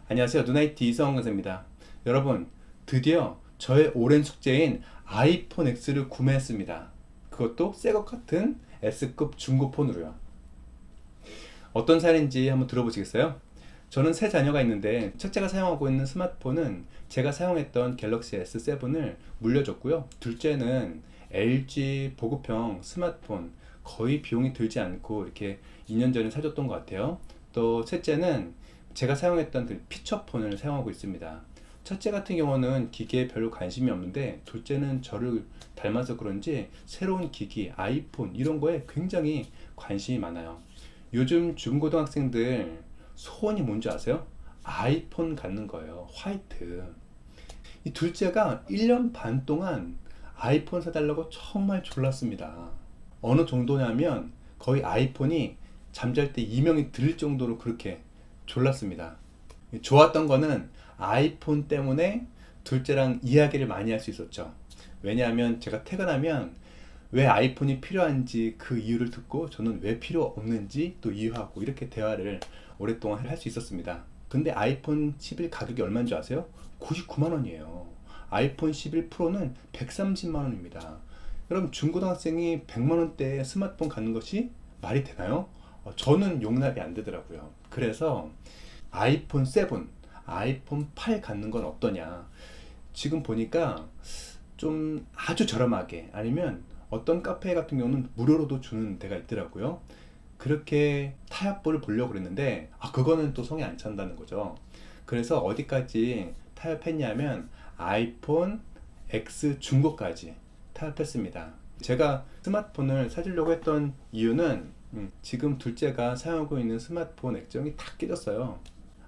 안녕하세요. 누나이티 이성원 강사입니다. 여러분, 드디어 저의 오랜 숙제인 아이폰 X를 구매했습니다. 그것도 새 것 같은 S급 중고폰으로요. 어떤 사연인지 한번 들어보시겠어요? 저는 세 자녀가 있는데 첫째가 사용하고 있는 스마트폰은 제가 사용했던 갤럭시 S7을 물려줬고요. 둘째는 LG 보급형 스마트폰, 거의 비용이 들지 않고 이렇게 2년 전에 사줬던 것 같아요. 또 셋째는 제가 사용했던 그 피처폰을 사용하고 있습니다. 첫째 같은 경우는 기기에 별로 관심이 없는데 둘째는 저를 닮아서 그런지 새로운 기기, 아이폰 이런 거에 굉장히 관심이 많아요. 요즘 중고등학생들 소원이 뭔지 아세요? 아이폰 갖는 거예요. 화이트. 이 둘째가 1년 반 동안 아이폰 사달라고 정말 졸랐습니다. 어느 정도냐면 거의 아이폰이 잠잘 때 이명이 들릴 정도로 그렇게 졸랐습니다. 좋았던 거는 아이폰 때문에 둘째랑 이야기를 많이 할 수 있었죠. 왜냐하면 제가 퇴근하면 왜 아이폰이 필요한지 그 이유를 듣고 저는 왜 필요 없는지 또 이유하고 이렇게 대화를 오랫동안 할 수 있었습니다. 근데 아이폰 11 가격이 얼마인 줄 아세요? 99만 원이에요. 아이폰 11 프로는 130만 원입니다. 여러분, 중고등학생이 100만 원대에 스마트폰 갖는 것이 말이 되나요? 저는 용납이 안 되더라고요. 그래서 아이폰 7, 아이폰 8 갖는 건 어떠냐. 지금 보니까 좀 아주 저렴하게, 아니면 어떤 카페 같은 경우는 무료로도 주는 데가 있더라고요. 그렇게 타협보를 보려고 그랬는데 그거는 또 성에 안 찬다는 거죠. 그래서 어디까지 타협했냐면 아이폰 X 중고까지 타협했습니다. 제가 스마트폰을 사주려고 했던 이유는 지금 둘째가 사용하고 있는 스마트폰 액정이 다 깨졌어요.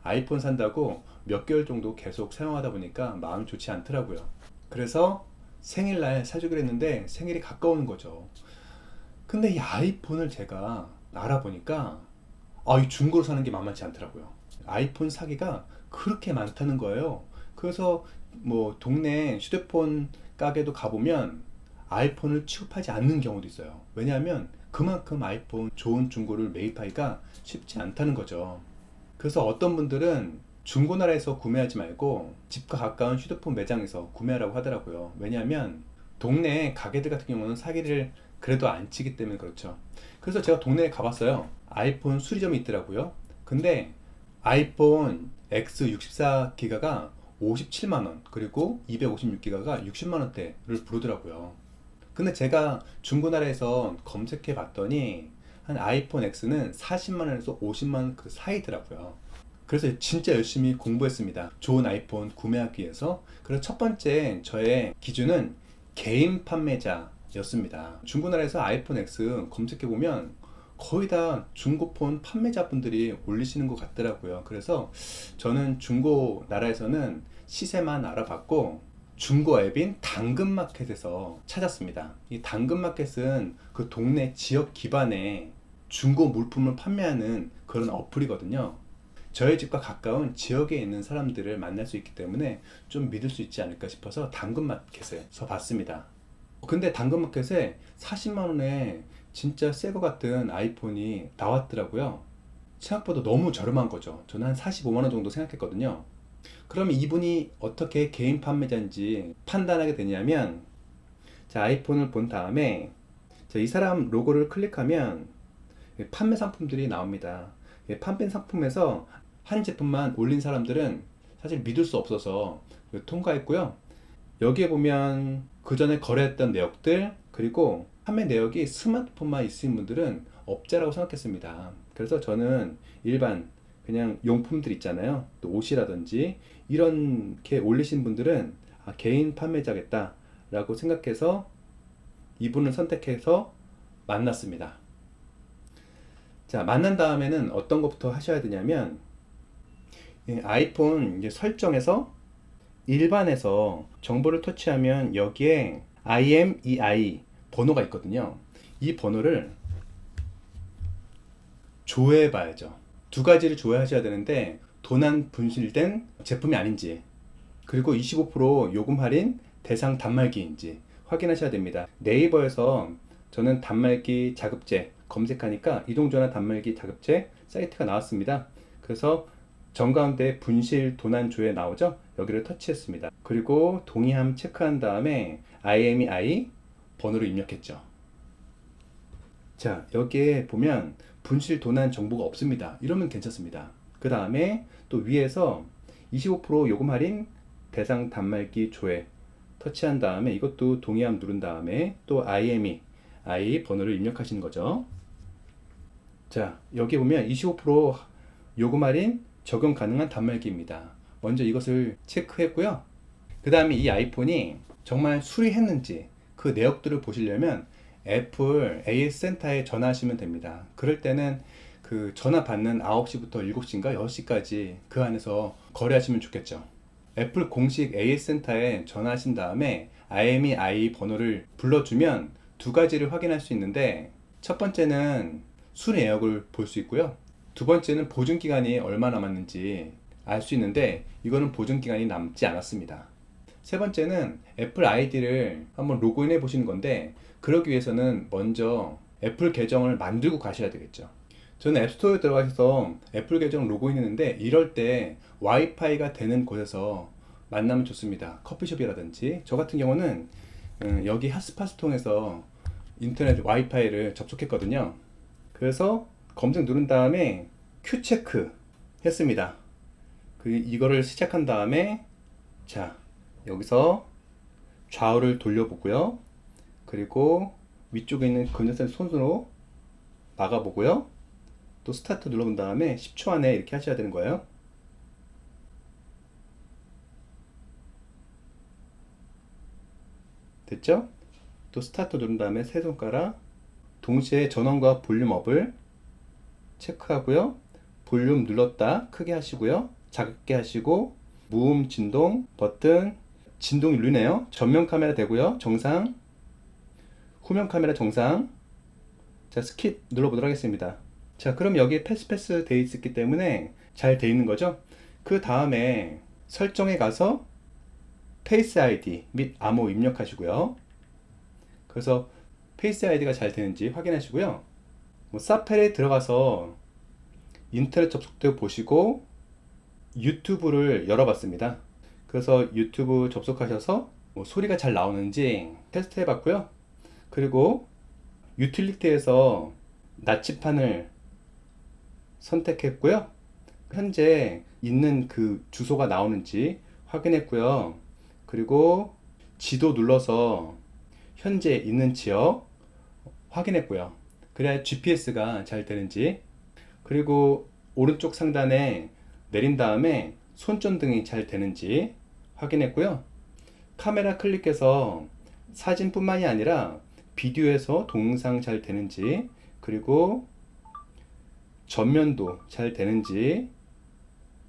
아이폰 산다고 몇 개월 정도 계속 사용하다 보니까 마음이 좋지 않더라고요. 그래서 생일날 사주기로 했는데 생일이 가까우는 거죠. 근데 이 아이폰을 제가 알아보니까 이 중고로 사는 게 만만치 않더라고요. 아이폰 사기가 그렇게 많다는 거예요. 그래서 뭐 동네 휴대폰 가게도 가보면 아이폰을 취급하지 않는 경우도 있어요. 왜냐하면 그만큼 아이폰 좋은 중고를 매입하기가 쉽지 않다는 거죠. 그래서 어떤 분들은 중고나라에서 구매하지 말고 집과 가까운 휴대폰 매장에서 구매하라고 하더라고요. 왜냐하면 동네 가게들 같은 경우는 사기를 그래도 안 치기 때문에 그렇죠. 그래서 제가 동네에 가봤어요. 아이폰 수리점이 있더라고요. 근데 아이폰 X 64기가가 57만원, 그리고 256기가가 60만원대를 부르더라고요. 근데 제가 중고나라에서 검색해 봤더니 한 아이폰 X는 40만원에서 50만원 그 사이더라고요. 그래서 진짜 열심히 공부했습니다. 좋은 아이폰 구매하기 위해서. 그래서 첫 번째 저의 기준은 개인 판매자였습니다. 중고나라에서 아이폰 X 검색해 보면 거의 다 중고폰 판매자분들이 올리시는 것 같더라고요. 그래서 저는 중고나라에서는 시세만 알아봤고 중고 앱인 당근마켓에서 찾았습니다. 이 당근마켓은 그 동네 지역 기반의 중고 물품을 판매하는 그런 어플이거든요. 저희 집과 가까운 지역에 있는 사람들을 만날 수 있기 때문에 좀 믿을 수 있지 않을까 싶어서 당근마켓에서 봤습니다. 근데 당근마켓에 40만원에 진짜 새 거 같은 아이폰이 나왔더라고요. 생각보다 너무 저렴한 거죠. 저는 한 45만원 정도 생각했거든요. 그럼 이분이 어떻게 개인 판매자인지 판단하게 되냐면, 자, 아이폰을 본 다음에 이 사람 로고를 클릭하면 판매 상품들이 나옵니다. 판매 상품에서 한 제품만 올린 사람들은 사실 믿을 수 없어서 통과했고요. 여기에 보면 그 전에 거래했던 내역들, 그리고 판매 내역이 스마트폰만 있으신 분들은 업자라고 생각했습니다. 그래서 저는 일반 그냥 용품들 있잖아요. 또 옷이라든지 이렇게 올리신 분들은 개인 판매자겠다 라고 생각해서 이분을 선택해서 만났습니다. 자, 만난 다음에는 어떤 것부터 하셔야 되냐면, 아이폰 이제 설정에서 일반에서 정보를 터치하면 여기에 IMEI 번호가 있거든요. 이 번호를 조회해 봐야죠. 두 가지를 조회하셔야 되는데, 도난 분실된 제품이 아닌지, 그리고 25% 요금 할인 대상 단말기인지 확인하셔야 됩니다. 네이버에서 저는 단말기 자급제 검색하니까 이동전화 단말기 자급제 사이트가 나왔습니다. 그래서 정가운데 분실 도난 조회 나오죠? 여기를 터치했습니다. 그리고 동의함 체크한 다음에 IMEI 번호를 입력했죠. 자, 여기에 보면 분실 도난 정보가 없습니다. 이러면 괜찮습니다. 그 다음에 또 위에서 25% 요금 할인 대상 단말기 조회 터치한 다음에 이것도 동의함 누른 다음에 또 IMEI 번호를 입력하시는 거죠. 자, 여기 보면 25% 요금 할인 적용 가능한 단말기입니다. 먼저 이것을 체크했고요. 그 다음에 이 아이폰이 정말 수리했는지 그 내역들을 보시려면 애플 AS 센터에 전화하시면 됩니다. 그럴 때는 그 전화 받는 9시부터 7시인가 6시까지 그 안에서 거래하시면 좋겠죠. 애플 공식 AS 센터에 전화하신 다음에 IMEI 번호를 불러주면 두 가지를 확인할 수 있는데, 첫 번째는 수리 내역을 볼 수 있고요. 두 번째는 보증기간이 얼마 남았는지 알 수 있는데 이거는 보증기간이 남지 않았습니다. 세 번째는 애플 아이디를 한번 로그인해 보시는 건데, 그러기 위해서는 먼저 애플 계정을 만들고 가셔야 되겠죠. 저는 앱스토어에 들어가셔서 애플 계정 로그인 했는데 이럴 때 와이파이가 되는 곳에서 만나면 좋습니다. 커피숍이라든지. 저 같은 경우는 여기 핫스팟을 통해서 인터넷 와이파이를 접속했거든요. 그래서 검색 누른 다음에 큐체크 했습니다. 이거를 시작한 다음에 자, 여기서 좌우를 돌려보고요. 그리고 위쪽에 있는 검색선 손으로 막아보고요. 또 스타트 눌러본 다음에 10초 안에 이렇게 하셔야 되는 거예요. 됐죠? 또 스타트 누른 다음에 세 손가락 동시에 전원과 볼륨 업을 체크하고요. 볼륨 눌렀다 크게 하시고요. 작게 하시고 무음 진동 버튼 진동이 눌리네요. 전면 카메라 되고요. 정상, 후면 카메라 정상. 자, 스킵 눌러보도록 하겠습니다. 자, 그럼 여기에 패스 돼 있기 때문에 잘 돼 있는 거죠. 그 다음에 설정에 가서 페이스 아이디 및 암호 입력하시고요. 그래서 페이스 아이디가 잘 되는지 확인하시고요. 사파리에 들어가서 인터넷 접속도 보시고 유튜브를 열어봤습니다. 그래서 유튜브 접속하셔서 소리가 잘 나오는지 테스트 해봤고요. 그리고 유틸리티에서 나치판을 선택했고요. 현재 있는 그 주소가 나오는지 확인했고요. 그리고 지도 눌러서 현재 있는 지역 확인했고요. 그래야 GPS가 잘 되는지. 그리고 오른쪽 상단에 내린 다음에 손전등이 잘 되는지 확인했고요. 카메라 클릭해서 사진뿐만이 아니라 비디오에서 동영상 잘 되는지, 그리고 전면도 잘 되는지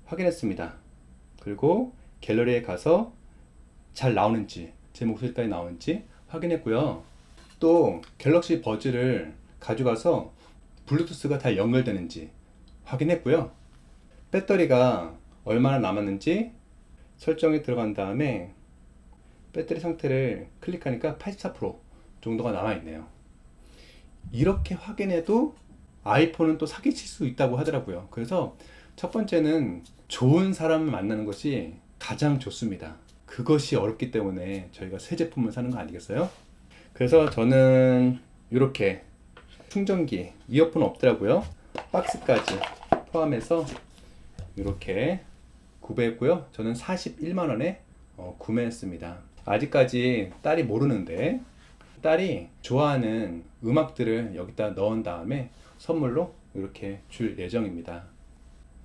확인했습니다. 그리고 갤러리에 가서 잘 나오는지, 제 목소리까지 나오는지 확인했고요. 또 갤럭시 버즈를 가져가서 블루투스가 다 연결되는지 확인했고요. 배터리가 얼마나 남았는지 설정에 들어간 다음에 배터리 상태를 클릭하니까 84% 정도가 남아있네요. 이렇게 확인해도 아이폰은 또 사기칠 수 있다고 하더라고요. 그래서 첫 번째는 좋은 사람을 만나는 것이 가장 좋습니다. 그것이 어렵기 때문에 저희가 새 제품을 사는 거 아니겠어요? 그래서 저는 이렇게 충전기, 이어폰 없더라고요. 박스까지 포함해서 이렇게 구매했고요. 저는 41만원에 구매했습니다. 아직까지 딸이 모르는데 딸이 좋아하는 음악들을 여기다 넣은 다음에 선물로 이렇게 줄 예정입니다.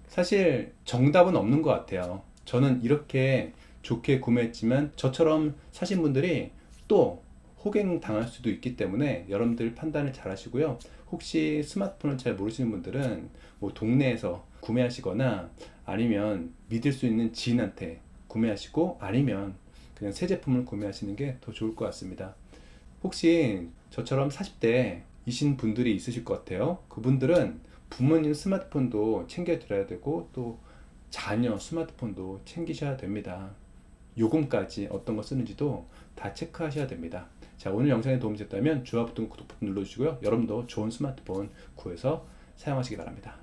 사실 정답은 없는 것 같아요. 저는 이렇게 좋게 구매했지만 저처럼 사신 분들이 또 호갱 당할 수도 있기 때문에 여러분들 판단을 잘 하시고요. 혹시 스마트폰을 잘 모르시는 분들은 뭐 동네에서 구매하시거나 아니면 믿을 수 있는 지인한테 구매하시고, 아니면 그냥 새 제품을 구매하시는 게 더 좋을 것 같습니다. 혹시 저처럼 40대이신 분들이 있으실 것 같아요. 그분들은 부모님 스마트폰도 챙겨드려야 되고 또 자녀 스마트폰도 챙기셔야 됩니다. 요금까지 어떤 거 쓰는지도 다 체크하셔야 됩니다. 자, 오늘 영상에 도움이 됐다면 좋아요 버튼, 구독 버튼 눌러주시고요. 여러분도 좋은 스마트폰 구해서 사용하시기 바랍니다.